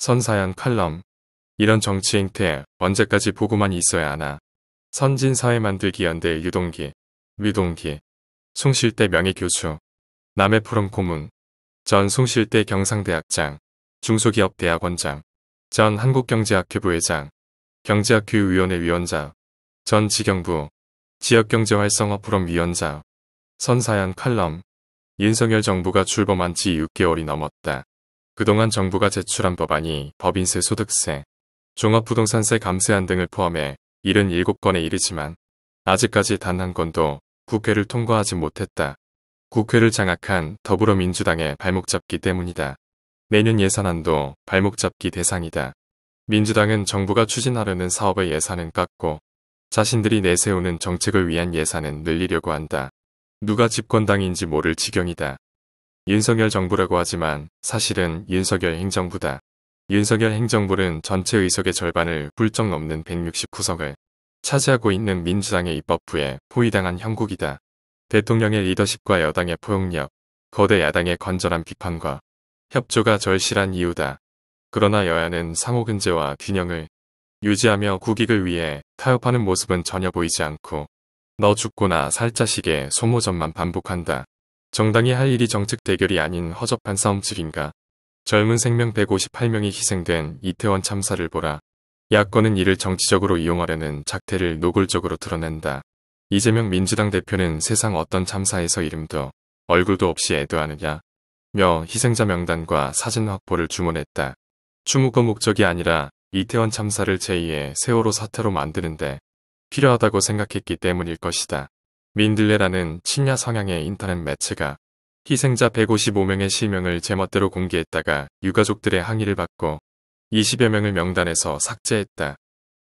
선사연 칼럼. 이런 정치 행태 언제까지 보고만 있어야 하나. 선진사회 만들기 연대 유동기, 류동기, 숭실대 명예교수, 남해 포럼 고문, 전 숭실대 경상대학장, 중소기업대학원장, 전 한국경제학회 부회장, 경제학교위원회 위원장, 전 지경부, 지역경제활성화 포럼 위원장, 선사연 칼럼. 윤석열 정부가 출범한 지 6개월이 넘었다. 그동안 정부가 제출한 법안이 법인세 소득세, 종합부동산세 감세안 등을 포함해 77건에 이르지만 아직까지 단 한 건도 국회를 통과하지 못했다. 국회를 장악한 더불어민주당의 발목잡기 때문이다. 내년 예산안도 발목잡기 대상이다. 민주당은 정부가 추진하려는 사업의 예산은 깎고 자신들이 내세우는 정책을 위한 예산은 늘리려고 한다. 누가 집권당인지 모를 지경이다. 윤석열 정부라고 하지만 사실은 윤석열 행정부다. 윤석열 행정부는 전체 의석의 절반을 훌쩍 넘는 169석을 차지하고 있는 민주당의 입법부에 포위당한 형국이다. 대통령의 리더십과 여당의 포용력, 거대 야당의 건전한 비판과 협조가 절실한 이유다. 그러나 여야는 상호근제와 균형을 유지하며 국익을 위해 타협하는 모습은 전혀 보이지 않고 너 죽고나 살 자식의 소모전만 반복한다. 정당이 할 일이 정책 대결이 아닌 허접한 싸움질인가. 젊은 생명 158명이 희생된 이태원 참사를 보라. 야권은 이를 정치적으로 이용하려는 작태를 노골적으로 드러낸다. 이재명 민주당 대표는 세상 어떤 참사에서 이름도 얼굴도 없이 애도하느냐 며 희생자 명단과 사진 확보를 주문했다. 추모가 목적이 아니라 이태원 참사를 제2의 세월호 사태로 만드는데 필요하다고 생각했기 때문일 것이다. 민들레라는 친야 성향의 인터넷 매체가 희생자 155명의 실명을 제멋대로 공개했다가 유가족들의 항의를 받고 20여 명을 명단에서 삭제했다.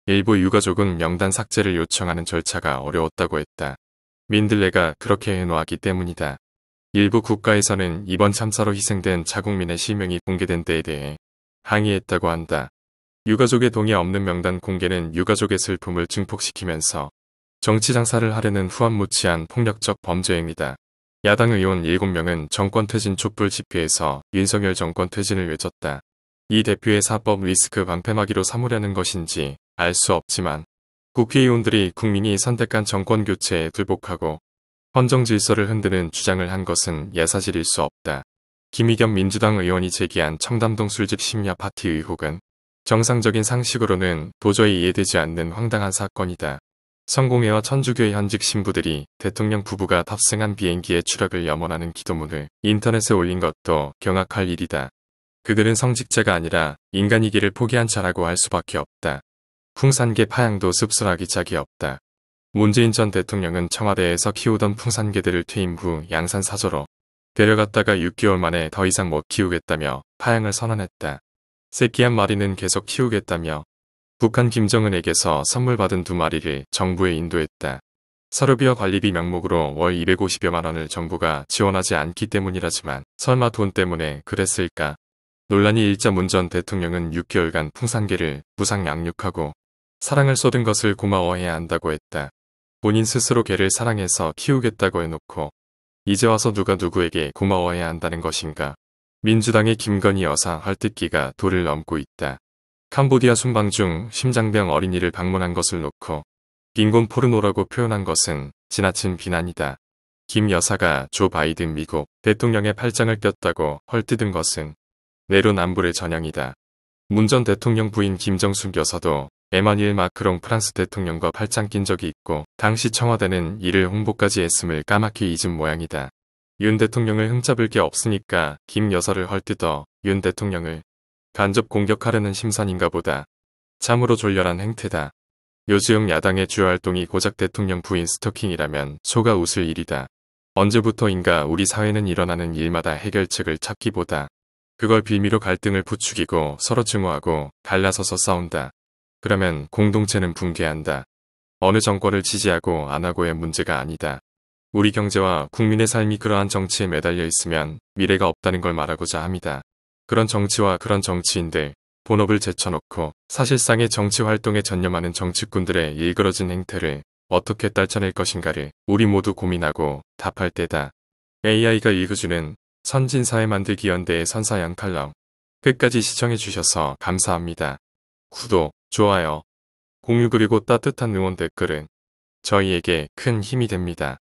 일부 유가족은 명단 삭제를 요청하는 절차가 어려웠다고 했다. 민들레가 그렇게 해놓았기 때문이다. 일부 국가에서는 이번 참사로 희생된 자국민의 실명이 공개된 데에 대해 항의했다고 한다. 유가족의 동의 없는 명단 공개는 유가족의 슬픔을 증폭시키면서 정치 장사를 하려는 후안무치한 폭력적 범죄 행위다. 야당 의원 7명은 정권 퇴진 촛불 집회에서 윤석열 정권 퇴진을 외쳤다. 이 대표의 사법 리스크 방패막이로 삼으려는 것인지 알 수 없지만 국회의원들이 국민이 선택한 정권 교체에 굴복하고 헌정 질서를 흔드는 주장을 한 것은 예사질일 수 없다. 김의겸 민주당 의원이 제기한 청담동 술집 심야 파티 의혹은 정상적인 상식으로는 도저히 이해되지 않는 황당한 사건이다. 성공회와 천주교의 현직 신부들이 대통령 부부가 탑승한 비행기의 추락을 염원하는 기도문을 인터넷에 올린 것도 경악할 일이다. 그들은 성직자가 아니라 인간이기를 포기한 자라고 할 수밖에 없다. 풍산개 파양도 씁쓸하기 짝이 없다. 문재인 전 대통령은 청와대에서 키우던 풍산개들을 퇴임 후 양산 사저로 데려갔다가 6개월 만에 더 이상 못 키우겠다며 파양을 선언했다. 새끼 한 마리는 계속 키우겠다며 북한 김정은에게서 선물 받은 2마리를 정부에 인도했다. 사료비와 관리비 명목으로 월 250여만 원을 정부가 지원하지 않기 때문이라지만 설마 돈 때문에 그랬을까? 논란이 일자 문 전 대통령은 6개월간 풍산개를 무상 양육하고 사랑을 쏟은 것을 고마워해야 한다고 했다. 본인 스스로 개를 사랑해서 키우겠다고 해놓고 이제 와서 누가 누구에게 고마워해야 한다는 것인가? 민주당의 김건희 여사 헐뜯기가 도를 넘고 있다. 캄보디아 순방 중 심장병 어린이를 방문한 것을 놓고 빈곤 포르노라고 표현한 것은 지나친 비난이다. 김 여사가 조 바이든 미국 대통령의 팔짱을 꼈다고 헐뜯은 것은 내로남불의 전형이다. 문 전 대통령 부인 김정숙 여사도 에마뉘엘 마크롱 프랑스 대통령과 팔짱 낀 적이 있고 당시 청와대는 이를 홍보까지 했음을 까맣게 잊은 모양이다. 윤 대통령을 흠잡을 게 없으니까 김 여사를 헐뜯어 윤 대통령을 간접 공격하려는 심산인가 보다. 참으로 졸렬한 행태다. 요지영 야당의 주요 활동이 고작 대통령 부인 스토킹이라면 속아 웃을 일이다. 언제부터인가 우리 사회는 일어나는 일마다 해결책을 찾기보다 그걸 빌미로 갈등을 부추기고 서로 증오하고 갈라서서 싸운다. 그러면 공동체는 붕괴한다. 어느 정권을 지지하고 안 하고의 문제가 아니다. 우리 경제와 국민의 삶이 그러한 정치에 매달려 있으면 미래가 없다는 걸 말하고자 합니다. 그런 정치와 그런 정치인들, 본업을 제쳐놓고 사실상의 정치 활동에 전념하는 정치꾼들의 일그러진 행태를 어떻게 떨쳐낼 것인가를 우리 모두 고민하고 답할 때다. AI가 읽어주는 선진사회 만들기 연대의 선사연 칼럼. 끝까지 시청해주셔서 감사합니다. 구독, 좋아요, 공유 그리고 따뜻한 응원 댓글은 저희에게 큰 힘이 됩니다.